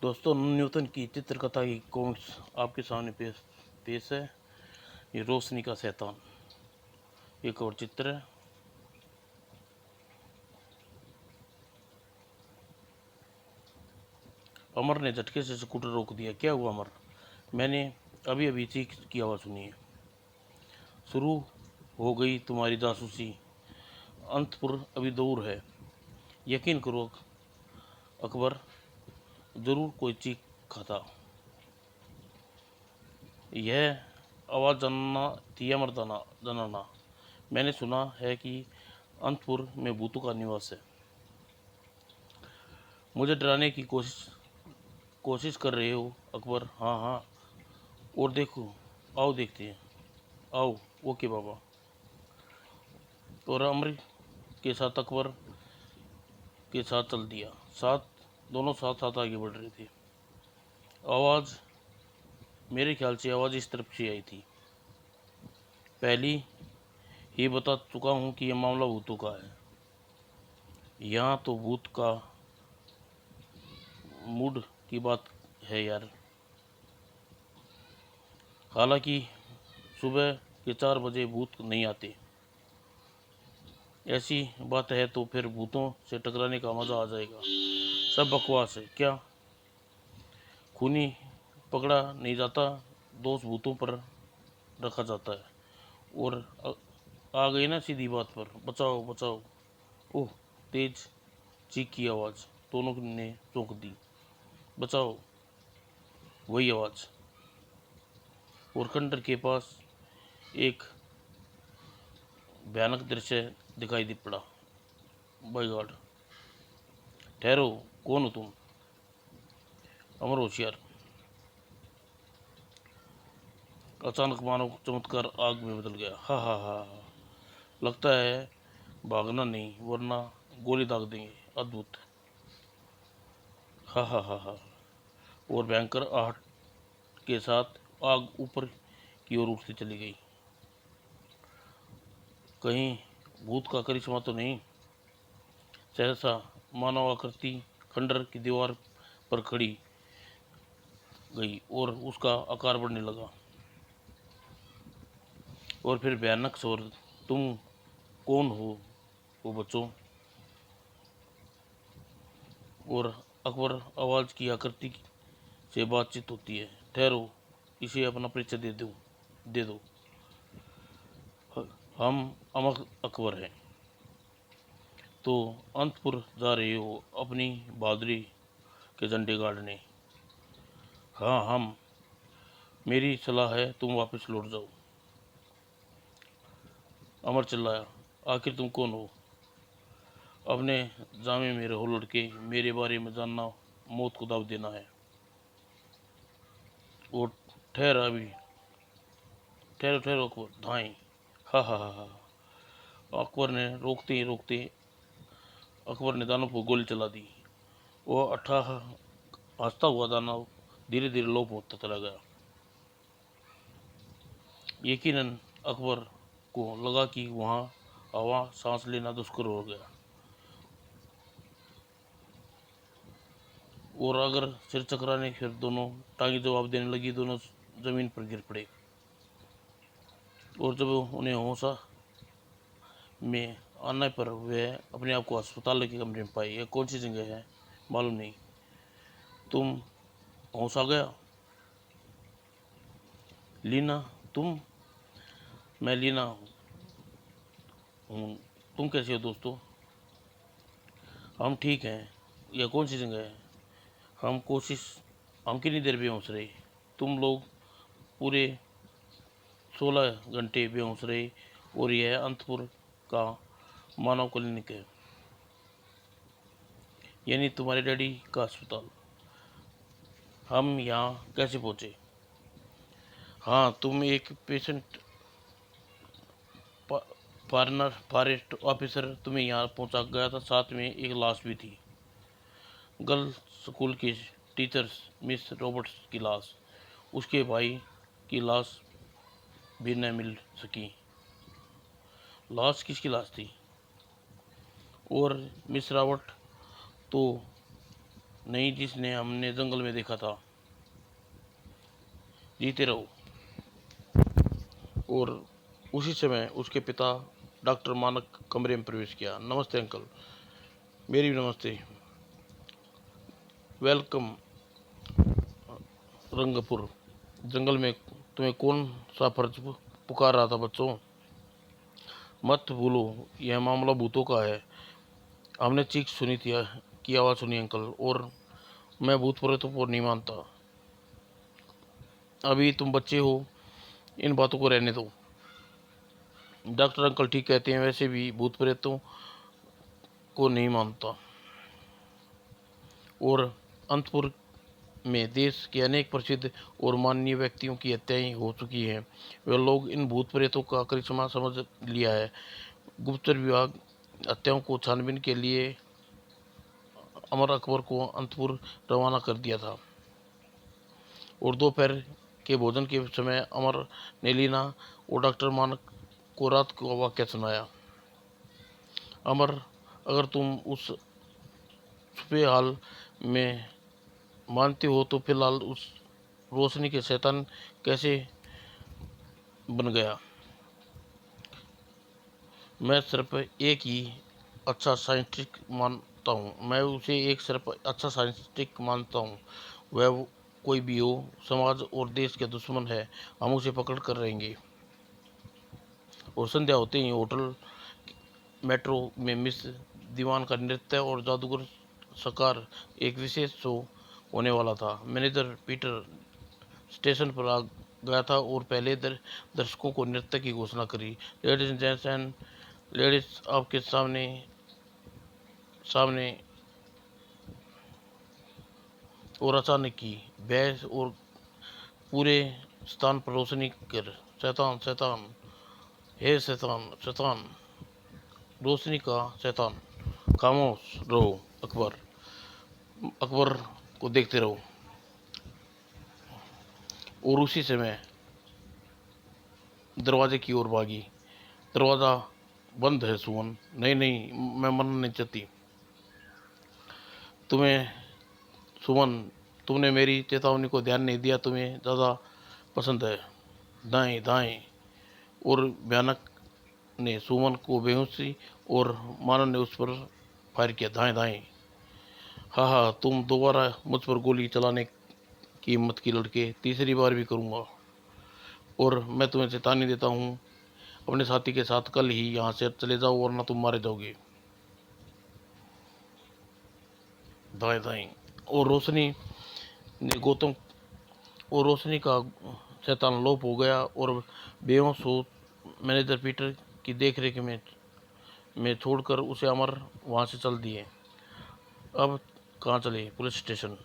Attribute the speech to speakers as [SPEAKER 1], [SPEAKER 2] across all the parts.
[SPEAKER 1] दोस्तों, न्यूटन की चित्रकथा की कॉमिक्स आपके सामने पेश है। ये रोशनी का शैतान एक और चित्र है। अमर ने झटके से स्कूटर रोक दिया। क्या हुआ अमर? मैंने अभी अभी चीख की आवाज़ सुनी है। शुरू हो गई तुम्हारी जासूसी। अंतपुर अभी दूर है। यकीन करो अकबर, ज़रूर कोई चीखा था। यह आवाज़ जानना थी या मर्दाना जनाना। मैंने सुना है कि अंतपुर में भूतों का निवास है। मुझे डराने की कोशिश कर रहे हो अकबर? हाँ हाँ, और देखो, आओ देखते हैं। आओ। ओके बाबा। और अमर के साथ अकबर के साथ चल दिया। दोनों साथ साथ आगे बढ़ रहे थे। आवाज़, मेरे ख्याल से आवाज़ इस तरफ से आई थी। पहली ही बता चुका हूँ कि यह मामला भूतों का है। यहाँ तो भूत का मूड की बात है यार। हालांकि सुबह के 4 बजे भूत नहीं आते। ऐसी बात है तो फिर भूतों से टकराने का मज़ा आ जाएगा। सब बकवास है। क्या खूनी पकड़ा नहीं जाता, दोष भूतों पर रखा जाता है। और आ गई ना सीधी बात पर, बचाओ बचाओ। ओह, तेज चीख की आवाज़। दोनों ने चौंक दी। बचाओ, वही आवाज़। और खंडर के पास एक भयानक दृश्य दिखाई दे पड़ा। By God! ठहरो, कौन हो तुम? अमर होशियार। अचानक मानो चमत्कार आग में बदल गया। हा हा हा हा। लगता है भागना नहीं, वरना गोली दाग देंगे। अद्भुत। हा हा हा हा। और भयंकर आहट के साथ आग ऊपर की ओर उठती चली गई। कहीं भूत का करिश्मा तो नहीं? सहसा मानव आकृति खंडर की दीवार पर खड़ी गई और उसका आकार बढ़ने लगा। और फिर भयानक स्वर, तुम कौन हो? वो बच्चों। और अकबर, आवाज़ की आकृति से बातचीत होती है। ठहरो, इसे अपना परिचय दे दो। हम अमर अकबर हैं। तो अंतपुर जा रहे हो अपनी बहादुरी के झंडे गाड़ने? हाँ हम। मेरी सलाह है तुम वापस लौट जाओ। अमर चिल्लाया। आखिर तुम कौन हो? अपने जामे में रहो लड़के। मेरे बारे में जानना मौत को दाव देना है। वो ठहर अभी। ठहरो ठहरो अकबर, धाएं। हा हा हा हा। अकबर ने रोकते ही रोकते अकबर ने दानव को गोली चला दी। वो अठाह हंसता हुआ दानव धीरे धीरे लोप होता चला गया। यकीनन अकबर को लगा कि वहाँ हवा सांस लेना दुष्कर हो गया, और अगर सिर चकराने फिर दोनों टांगे जवाब देने लगी। दोनों जमीन पर गिर पड़े। और जब उन्हें होशा में आने पर वे अपने आप को अस्पताल के कमरे में पाए। यह कौन सी जगह है मालूम नहीं। तुम होश आ गया? लीना, तुम? मैं लीना हूँ। तुम कैसे हो दोस्तों? हम ठीक हैं। यह कौन सी जगह है? हम कितनी देर बेहोश रहे? तुम लोग पूरे 16 घंटे बेहोश रहे। और यह अंतपुर का मानव क्लिनिक है, यानी तुम्हारे डैडी का अस्पताल। हम यहाँ कैसे पहुँचे? हाँ, तुम एक पेशेंट फॉरेस्ट ऑफिसर तुम्हें यहाँ पहुँचा गया था। साथ में एक लाश भी थी। गर्ल्स स्कूल की टीचर मिस रॉबर्ट्स की लाश। उसके भाई की लाश भी न मिल सकी। लाश किसकी लाश थी? और मिस रॉबर्ट तो नहीं जिसने हमने जंगल में देखा था। जीते रहो। और उसी समय उसके पिता डॉक्टर मानक कमरे में प्रवेश किया। नमस्ते अंकल। मेरी भी नमस्ते। वेलकम रंगपुर। जंगल में तुम्हें कौन सा फर्ज पुकार रहा था बच्चों? मत भूलो, यह मामला भूतों का है। हमने चीख सुनी थी की आवाज़ सुनी अंकल, और मैं भूत प्रेतों को नहीं मानता। अभी तुम बच्चे हो, इन बातों को रहने दो। डॉक्टर अंकल ठीक कहते हैं, वैसे भी भूत प्रेतों को नहीं मानता। और अंतपुर में देश के अनेक प्रसिद्ध और माननीय व्यक्तियों की हत्याएं हो चुकी हैं। वे लोग इन भूत प्रेतों का करिश्मा समझ लिया है। गुप्तचर विभाग हत्याओं को छानबीन के लिए अमर अकबर को अंतपुर रवाना कर दिया था। और दोपहर के भोजन के समय अमर ने लीना और डॉक्टर मानक को रात को वाक्य सुनाया। अमर, अगर तुम उस छुपे हाल में मानते हो तो फिलहाल उस रोशनी के शैतान कैसे बन गया? मैं सिर्फ एक ही अच्छा साइंटिस्ट मानता हूँ। मैं उसे एक सिर्फ अच्छा साइंटिस्ट मानता हूँ। वह कोई भी हो, समाज और देश के दुश्मन है, हम उसे पकड़ कर रहेंगे। और संध्या होते ही होटल मेट्रो में मिस दीवान का नृत्य और जादूगर सकार एक विशेष शो होने वाला था। मैनेजर पीटर स्टेशन पर आ गया था और पहले दर्शकों को नृत्य की घोषणा करी। Ladies and gents and ladies, आपके सामने सामने और अचानक की बहस और पूरे स्थान पर रोशनी कर, शैतान शैतान, हे शैतान शैतान, रोशनी का शैतान, खामोश रहो अकबर, अकबर को देखते रहो। और उसी समय दरवाजे की ओर भागी। दरवाज़ा बंद है सुमन। नहीं नहीं, मैं मरना नहीं चाहती। तुम्हें सुमन, तुमने मेरी चेतावनी को ध्यान नहीं दिया, तुम्हें ज़्यादा पसंद है। दाएं दाएं। और भयानक ने सुमन को बेहोशी और मानव ने उस पर फायर किया। दाएं दाएं। हाँ हाँ, तुम दोबारा मुझ पर गोली चलाने की हिम्मत की लड़के, तीसरी बार भी करूँगा। और मैं तुम्हें चेतावनी देता हूँ, अपने साथी के साथ कल ही यहाँ से चले जाओ वरना तुम मारे जाओगे। दाएं दाएं। और रोशनी ने गौतम और रोशनी का शैतान लोप हो गया और बेहोश हो मैनेजर पीटर की देखरेख में छोड़कर उसे अमर वहाँ से चल दिए। अब कहाँ चले? Police station.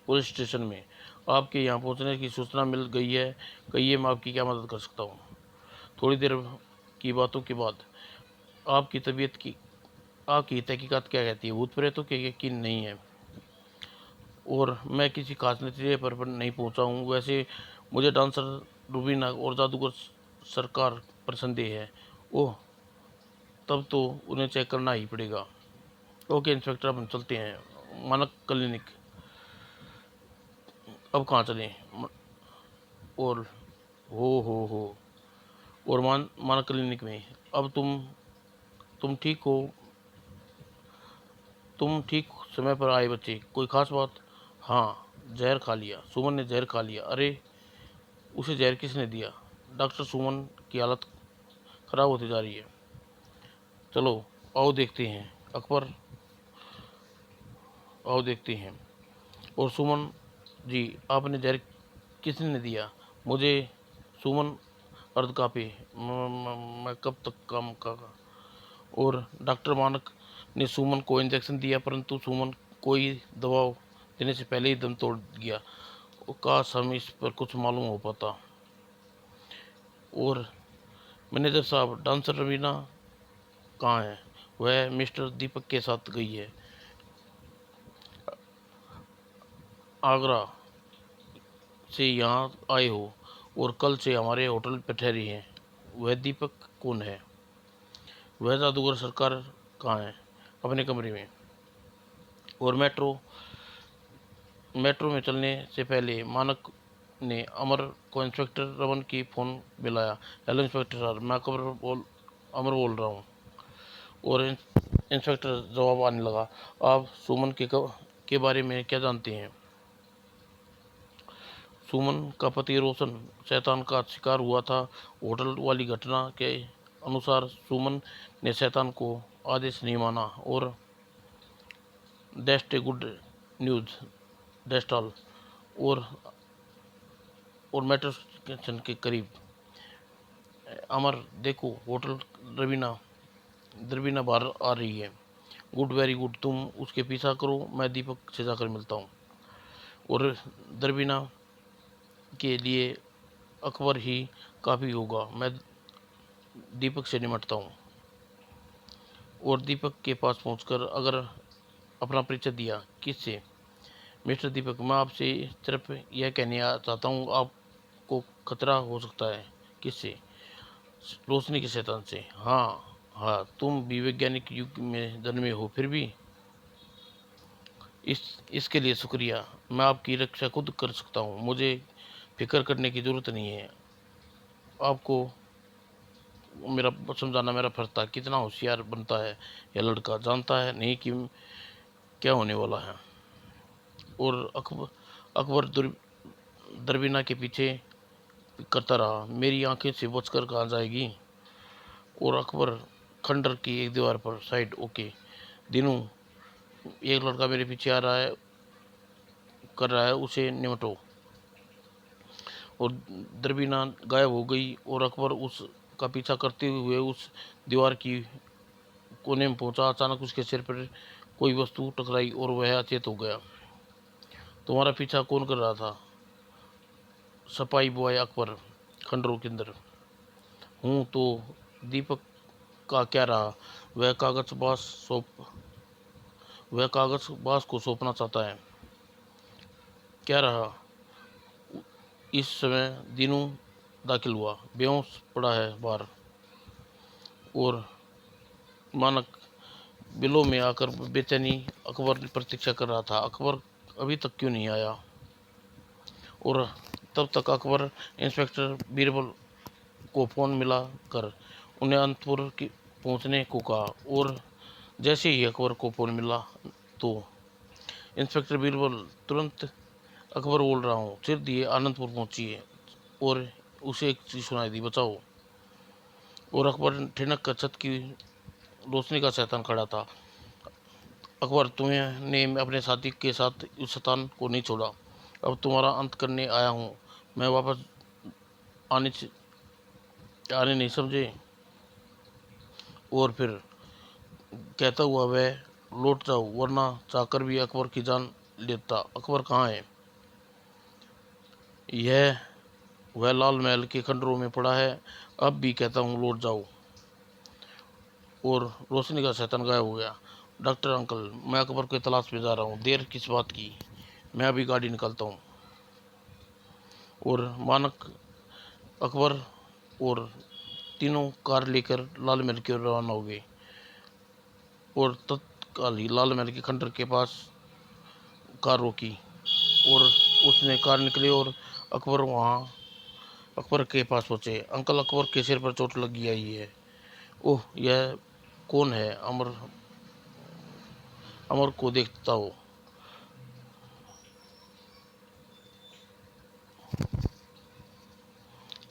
[SPEAKER 1] पुलिस स्टेशन में आपके यहाँ पहुँचने की सूचना मिल गई है। कहिए, मैं आपकी क्या मदद कर सकता हूँ? थोड़ी देर की बातों के बाद आपकी तबीयत की आपकी तहकीकात क्या कहती है? भूत प्रेतों के यकीन नहीं है और मैं किसी खास नतीजे पर नहीं पहुंचा हूं। वैसे मुझे डांसर रूबीना और जादूगर सरकार पर संदेह है। ओह, तब तो उन्हें चेक करना ही पड़ेगा। ओके इंस्पेक्टर, अपन चलते हैं मानक क्लिनिक। अब कहाँ चलें? और हो और मानक क्लिनिक में। अब तुम ठीक हो? तुम ठीक समय पर आए बच्चे। कोई खास बात? हाँ, जहर खा लिया। सुमन ने जहर खा लिया। अरे, उसे जहर किसने दिया? डॉक्टर, सुमन की हालत खराब होती जा रही है। चलो आओ देखते हैं। अकबर, आओ देखते हैं। और सुमन जी, आपने जहर किसने दिया? मुझे। सुमन अर्ध कांपे। मैं कब तक काम का? और डॉक्टर मानक ने सुमन को इंजेक्शन दिया, परंतु सुमन कोई दबाव देने से पहले ही दम तोड़ गया। काश हम इस पर कुछ मालूम हो पाता। और मैनेजर साहब, डांसर रवीना कहाँ है? वह मिस्टर दीपक के साथ गई है। आगरा से यहाँ आए हो और कल से हमारे होटल पर ठहरी हैं। वह दीपक कौन है? वह जादूगर सरकार कहाँ है? अपने कमरे में। और मेट्रो में चलने से पहले मानक ने अमर को इंस्पेक्टर रमन की फ़ोन मिलाया। हेलो इंस्पेक्टर सर, मैं अमर बोल रहा हूँ। और इंस्पेक्टर जवाब आने लगा। आप सुमन के बारे में क्या जानते हैं? सुमन का पति रोशन शैतान का शिकार हुआ था। होटल वाली घटना के अनुसार सुमन ने शैतान को आदेश नहीं माना और that's a good news, that's all. और मेट्रो स्टेशन के करीब अमर देखो, होटल रवीना द्रवीना बाहर आ रही है। गुड, वेरी गुड, तुम उसके पीछा करो, मैं दीपक से जाकर मिलता हूँ। और द्रवीना के लिए अकबर ही काफ़ी होगा, मैं दीपक से निमटता हूँ। और दीपक के पास पहुंचकर अगर अपना परिचय दिया। किससे? मिस्टर दीपक, मैं आपसे सिर्फ यह कहने चाहता हूँ, आपको खतरा हो सकता है। किससे? रोशनी के शैतान से। हाँ हाँ, तुम भी वैज्ञानिक युग में जन्मे हो, फिर भी इसके लिए शुक्रिया। मैं आपकी रक्षा खुद कर सकता हूँ, मुझे फिक्र करने की ज़रूरत नहीं है। आपको मेरा समझाना मेरा फर्ज था। कितना होशियार बनता है यह लड़का, जानता है नहीं कि क्या होने वाला है। और अकबर दरबीना के पीछे करता रहा। मेरी आंखें से बचकर कहाँ जाएगी? और अकबर खंडर की एक दीवार पर साइड। ओके दिनू, एक लड़का मेरे पीछे आ रहा है, कर रहा है, उसे निमटो। और दरबीना गायब हो गई और अकबर उसका पीछा करते हुए उस दीवार की कोने में पहुंचा। अचानक उसके सिर पर कोई वस्तु टकराई और वह अचेत हो गया। तुम्हारा पीछा कौन कर रहा था? सपाई बॉय अकबर खंडरों के अंदर हूँ। तो दीपक का क्या रहा? वह कागज बास को सौंपना चाहता है। क्या रहा? इस समय दिनू दाखिल हुआ, बेहोश पड़ा है बाहर। और मानक बिलों में आकर बेचैनी अकबर की प्रतीक्षा कर रहा था। अकबर अभी तक क्यों नहीं आया? और तब तक अकबर इंस्पेक्टर बीरबल को फ़ोन मिला कर उन्हें अनंतपुर की पहुंचने को कहा। और जैसे ही अकबर को फ़ोन मिला तो इंस्पेक्टर बीरबल तुरंत, अकबर बोल रहा हूँ, सिर दिए आनंदपुर पहुंचिए। और उसे एक चीज़ सुनाई दी, बचाओ। और अकबर ठिनक कर छत की रोशनी का शैतान खड़ा था। अकबर, तुमने अपने साथी के साथ उस शैतान को नहीं छोड़ा, अब तुम्हारा अंत करने आया हूँ। मैं वापस आने आने नहीं समझे? और फिर कहता हुआ वह लौट जाओ, वरना चाहकर भी अकबर की जान लेता। अकबर कहाँ है? यह वह लाल महल के खंडरों में पड़ा है। अब भी कहता हूँ लौट जाओ। और रोशनी का शैतान गायब हो गया। डॉक्टर अंकल, मैं अकबर की तलाश में जा रहा हूँ, देर किस बात की, मैं अभी गाड़ी निकालता हूँ। और मानक, अकबर और तीनों कार लेकर लाल महल की ओर रवाना हो गए। और तत्काल ही लाल महल के खंडर के पास कार रोकी और उसमें कार निकली और अकबर के पास पहुंचे। अंकल, अकबर के सिर पर चोट लगी आई है। ओह, यह कौन है? अमर अमर को देखता हो।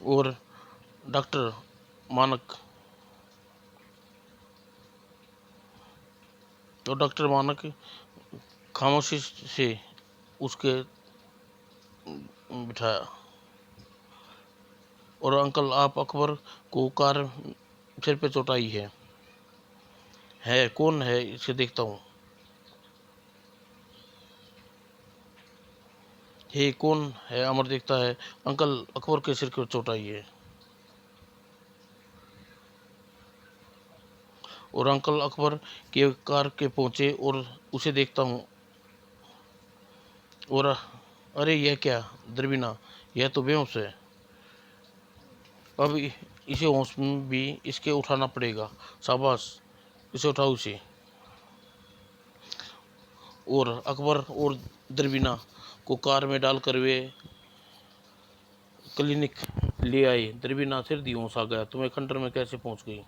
[SPEAKER 1] और डॉक्टर मानक डॉक्टर मानक खामोशी से उसके बिठाया। और अंकल, आप अकबर को कार सिर पे चोट आई है कौन है, इसे देखता हूँ। हे कौन है? अमर देखता है। अंकल, अकबर के सिर पर चोट आई है। और अंकल अकबर के कार के पहुंचे और उसे देखता हूँ। और अरे यह क्या दरबीना, यह तो बेहोश है। अब इसे होश में भी इसके उठाना पड़ेगा। शाबाश, इसे उठाओ इसे। और अकबर और दरबीना को कार में डालकर वे क्लिनिक ले आए। दरबीना फिर दियों सा गया, तुम्हें खंडर में कैसे पहुंच गई?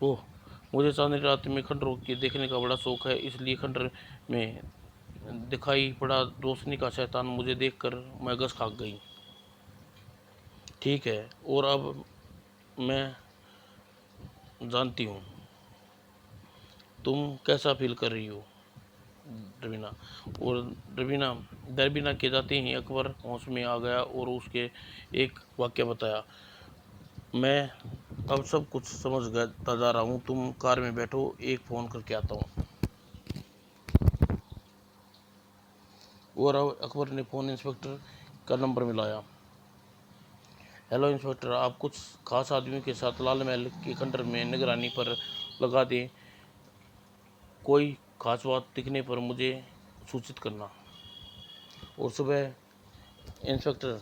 [SPEAKER 1] ओह, मुझे चांदनी रात में खंडरों के देखने का बड़ा शौक है, इसलिए खंडर में दिखाई पड़ा रोशनी का शैतान मुझे देखकर मैं गस खा गई। ठीक है, और अब मैं जानती हूँ तुम कैसा फील कर रही हो, रवीना। और रवीना दरबीना के जाते ही अकबर होश में आ गया और उसके एक वाक्य बताया। मैं अब सब कुछ समझ गया जा रहा हूँ, तुम कार में बैठो, एक फ़ोन करके आता हूँ। और अब अकबर ने फ़ोन इंस्पेक्टर का नंबर मिलाया। हेलो इंस्पेक्टर, आप कुछ खास आदमियों के साथ लाल महल के खंडर में निगरानी पर लगा दें, कोई खास बात दिखने पर मुझे सूचित करना। और सुबह इंस्पेक्टर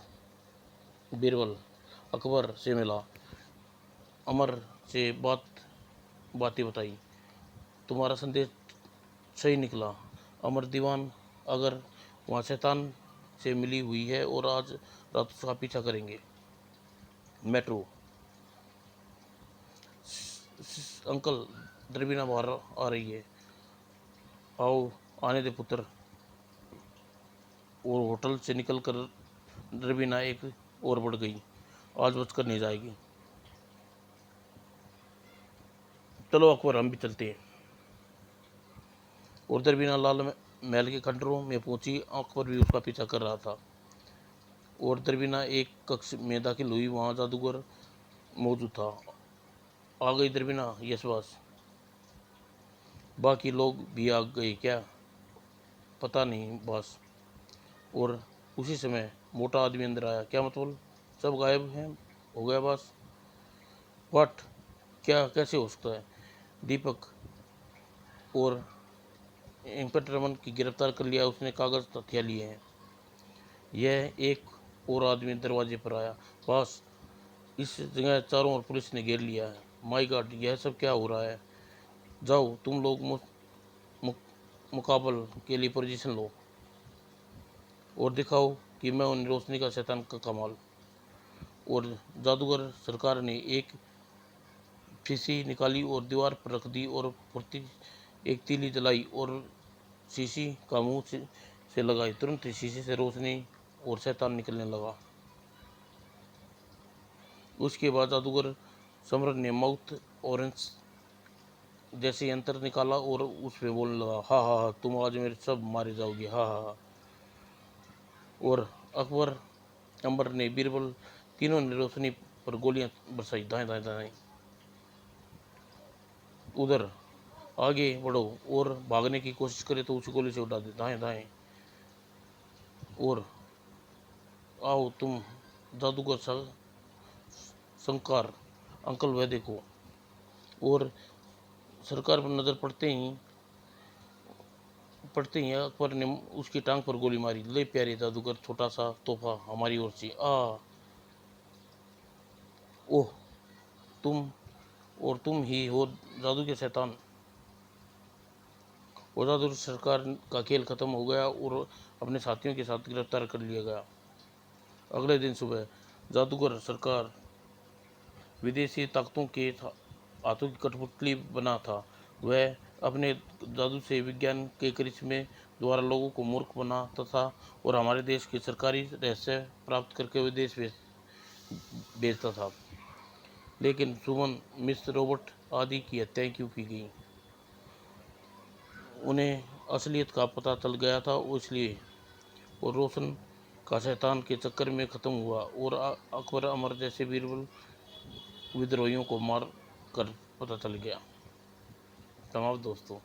[SPEAKER 1] बीरबल अकबर से मिला, अमर से बातें बताई। तुम्हारा संदेश सही निकला अमर दीवान, अगर वहाँ शैतान से मिली हुई है और आज रात उसका पीछा करेंगे। मेट्रो अंकल, दरबीना बाहर आ रही है, आओ आने दे पुत्र। और होटल से निकलकर दरबीना एक और बढ़ गई, आज बचकर नहीं जाएगी। चलो अकबर, हम भी चलते हैं। और दरबीना लाल महल के खंडरों में पहुंची, अकबर भी उसका पीछा कर रहा था। और दरबीना एक कक्ष में दाखिल हुई, वहाँ जादूगर मौजूद था। आ गई दरबीना, यस बॉस। बाकी लोग भी आ गए क्या? पता नहीं बॉस। और उसी समय मोटा आदमी अंदर आया। क्या मतलब, सब गायब हैं, हो गया बॉस? व्हाट, क्या, कैसे हो सकता है? दीपक और इंस्पेक्टर रमन की गिरफ्तार कर लिया, उसने कागज हथियार लिए हैं। यह एक और आदमी दरवाजे पर आया। बॉस, इस जगह चारों ओर पुलिस ने घेर लिया है। माय गॉड, यह सब क्या हो रहा है? जाओ तुम लोग मुकाबल के लिए पोजीशन लो और दिखाओ कि मैं उन रोशनी का शैतान का कमाल। और जादूगर सरकार ने एक फीसी निकाली और दीवार पर रख दी और फुर्ती एक तीली जलाई और शीशी का मुंह से लगाई। तुरंत ही शीशे से रोशनी और शैतान निकलने लगा। उसके बाद जादूगर सम्राट ने माउथ ऑरेंज जैसे यंत्र निकाला और उस पे बोलने लगा, हा हा हा, तुम आज मेरे सब मारे जाओगे, हा हा हा। और अकबर, अमर ने, बीरबल, तीनों ने रोशनी पर गोलियां बरसाई। दाएं दाएं दाएं, उधर, आगे बढ़ो, और भागने की कोशिश करे तो उस गोली से उड़ा दे। दाएं दाएं, और आओ तुम जादूगर शंकर, अंकल वह देखो। और सरकार पर नजर पड़ते ही अकबर ने उसकी टांग पर गोली मारी। ले प्यारे जादूगर, छोटा सा तोहफा हमारी ओर से। ओह, तुम, और तुम ही हो जादू के शैतान। और जादू सरकार का खेल खत्म हो गया और अपने साथियों के साथ गिरफ्तार कर लिया गया। अगले दिन सुबह जादूगर सरकार विदेशी ताकतों के हाथों की कठपुतली बना था। वह अपने जादू से विज्ञान के करिश्मे द्वारा लोगों को मूर्ख बनाता था और हमारे देश के सरकारी रहस्य प्राप्त करके विदेश भेजता था। लेकिन सुमन, मिस रॉबर्ट आदि की हत्याएं क्यों की गई? उन्हें असलियत का पता चल गया था, इसलिए। और रोशन का शैतान के चक्कर में ख़त्म हुआ और अकबर, अमर जैसे बीरबल विद्रोहियों को मार कर पता चल गया। तमाम दोस्तों।